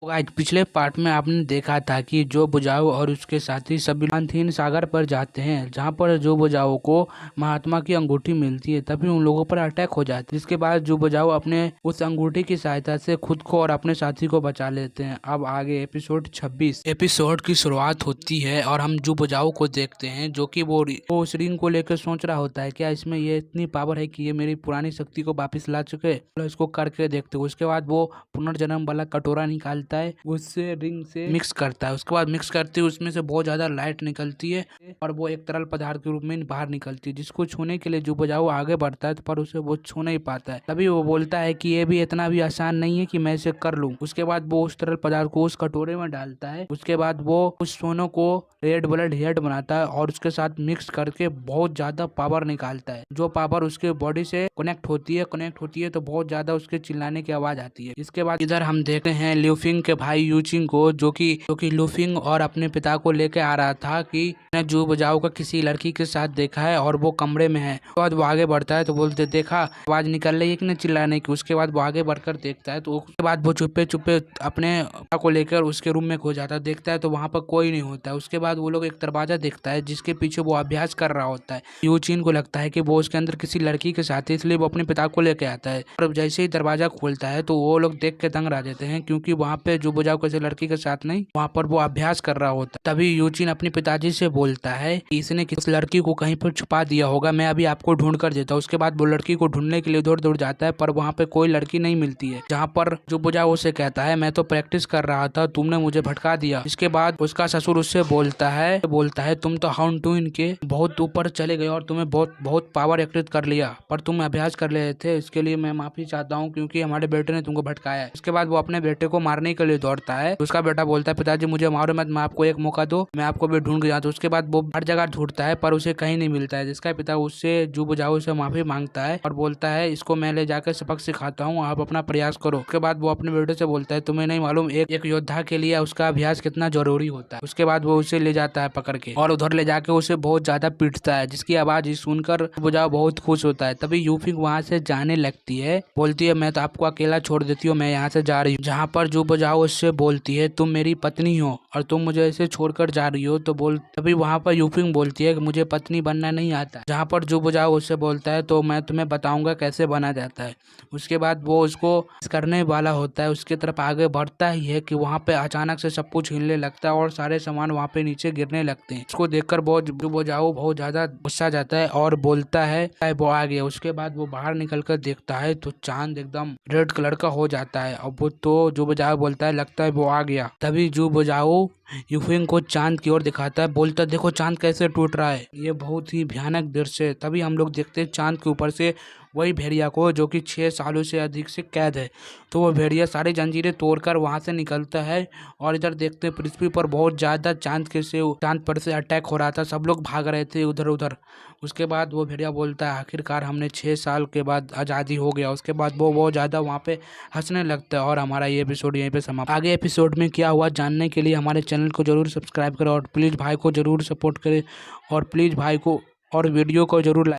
तो आज पिछले पार्ट में आपने देखा था कि जो बुझाऊ और उसके साथी सभी शांतिहीन सागर पर जाते हैं, जहां पर जो बुझाऊ को महात्मा की अंगूठी मिलती है। तभी उन लोगों पर अटैक हो जाता है, जिसके बाद जो बुझाऊ अपने उस अंगूठी की सहायता से खुद को और अपने साथी को बचा लेते हैं। अब आगे एपिसोड 26 एपिसोड की शुरुआत होती है और हम जो बुझाऊ को देखते हैं, जो कि वो उस रिंग को लेकर सोच रहा होता है, क्या इसमें ये इतनी पावर है कि ये मेरी पुरानी शक्ति को वापस ला चुके। इसको करके देखते हैं। उसके बाद वो पुनर्जन्म वाला कटोरा निकालता है, उससे रिंग से मिक्स करता है। उसके बाद मिक्स करते हुए उसमें से बहुत ज्यादा लाइट निकलती है और वो एक तरल पदार्थ के रूप में बाहर निकलती है, जिसको छूने के लिए जो बुझाऊ आगे बढ़ता है पर उसे वो छू नहीं पाता है। तभी वो बोलता है कि ये भी इतना भी आसान नहीं है कि मैं इसे कर लूं। उसके बाद वो उस तरल पदार्थ को उस कटोरे में डालता है। उसके बाद वो उस सोनों को रेड ब्लड हेड बनाता है और उसके साथ मिक्स करके बहुत ज्यादा पावर निकालता है। जो पावर उसके बॉडी से कनेक्ट होती है तो बहुत ज्यादा उसके चिल्लाने की आवाज आती है। इसके बाद इधर हम देखते हैं ल्यूफिंग के भाई यूचिंग को, जो कि लूफिंग और अपने पिता को लेके आ रहा था कि मैंने जू बुझाऊ का किसी लड़की के साथ देखा है और वो कमरे में है। उसके बाद वो आगे बढ़ता है तो बोलते देखा आवाज निकल रही है कि नहीं चिल्लाने की। उसके बाद वो आगे बढ़कर देखता है तो उसके बाद वो चुप्पे चुप्पे अपने पिता को लेकर उसके रूम में खो जाता है। देखता है तो वहाँ पर कोई नहीं होता है। उसके बाद वो लोग एक दरवाजा देखता है जिसके पीछे वो अभ्यास कर रहा होता है। यूचिन को लगता है कि वो उसके अंदर किसी लड़की के साथ है, इसलिए वो अपने पिता को लेके आता है। और जैसे ही दरवाजा खोलता है तो वो लोग देख के दंग रह जाते हैं, क्योंकि वहाँ पे जो बुझाऊ किसी लड़की के साथ नहीं, वहाँ पर वो अभ्यास कर रहा होता है। तभी यूचिन अपने पिताजी से बोलता है कि इसने किस लड़की को कहीं पर छुपा दिया होगा, मैं अभी आपको ढूंढ कर देता हूँ। उसके बाद वो लड़की को ढूंढने के लिए उधर दूर जाता है, पर वहाँ पे कोई लड़की नहीं मिलती है। जहाँ पर जो बुझाऊ उसे कहता है मैं तो प्रैक्टिस कर रहा था, तुमने मुझे भटका दिया। इसके बाद उसका ससुर उससे बोलता है तुम तो हाउंड टू इनके बहुत ऊपर चले गए और तुम्हें बहुत पावर एकत्रित कर लिया, पर तुम अभ्यास कर रहे थे, इसके लिए मैं माफी चाहता हूँ क्योंकि हमारे बेटे ने तुमको भटकाया है। उसके बाद वो अपने बेटे को मारने के लिए दौड़ता है। उसका बेटा बोलता है पिताजी मुझे मारो मत, मैं आपको एक मौका दो, मैं आपको भी ढूंढ के जाता हूँ। उसके बाद वो हर जगह ढूंढता है पर उसे कहीं नहीं मिलता है, जिसका पिता उससे जू बुझाऊ से माफी मांगता है और बोलता है इसको मैं ले जाकर सबक सिखाता हूँ, आप अपना प्रयास करो। उसके बाद वो अपने बेटे से बोलता है तुम्हें नहीं मालूम एक योद्धा के लिए उसका अभ्यास कितना जरूरी होता है। उसके बाद वो उसे ले जाता है पकड़ के और उधर ले जाके उसे बहुत ज्यादा पीटता है, जिसकी आवाज सुनकर बुझाऊ बहुत खुश होता है। तभी यूफिंग वहाँ से जाने लगती है, बोलती है मैं तो आपको अकेला छोड़ देती हूँ, मैं यहाँ से जा रही हूँ। जहाँ पर जो बुझाऊ उससे बोलती है तुम मेरी पत्नी हो और तुम मुझे ऐसे छोड़कर जा रही हो, तो तभी वहाँ पर यूफिंग बोलती है कि मुझे पत्नी बनना नहीं आता। जहाँ पर जो बुझाऊ उससे बोलता है तो मैं तुम्हें बताऊंगा कैसे बना जाता है। उसके बाद वो उसको करने वाला होता है, उसकी तरफ आगे बढ़ता ही है कि वहाँ पे अचानक से सब कुछ हिलने लगता है और सारे सामान वहाँ पे नीचे गिरने लगते हैं। उसको देखकर जो बुझाऊ बहुत ज्यादा गुस्सा जाता है और बोलता है वो आ गया। उसके बाद वो बाहर निकल कर देखता है तो चांद एकदम रेड कलर का हो जाता है और वो तो जो बुझाऊ बोलता है लगता है वो आ गया। तभी जो बुझाऊ यूफिंग को चांद की ओर दिखाता है, बोलता है देखो चांद कैसे टूट रहा है, ये बहुत ही भयानक दृश्य है। तभी हम लोग देखते हैं चांद के ऊपर से वही भेड़िया को, जो कि 6 सालों से अधिक से कैद है। तो वो भेड़िया सारी जंजीरें तोड़कर वहां से निकलता है और इधर देखते हैं पृथ्वी पर बहुत ज्यादा चांद पर से अटैक हो रहा था, सब लोग भाग रहे थे उधर उधर। उसके बाद वो भेड़िया बोलता है आखिरकार हमने 6 साल के बाद आज़ादी हो गया। उसके बाद वो बहुत ज़्यादा वहाँ पे हंसने लगता है और हमारा ये एपिसोड यहीं पे समाप्त। आगे एपिसोड में क्या हुआ जानने के लिए हमारे चैनल को जरूर सब्सक्राइब करें और प्लीज़ भाई को जरूर सपोर्ट करें और प्लीज़ भाई को और वीडियो को जरूर लाइक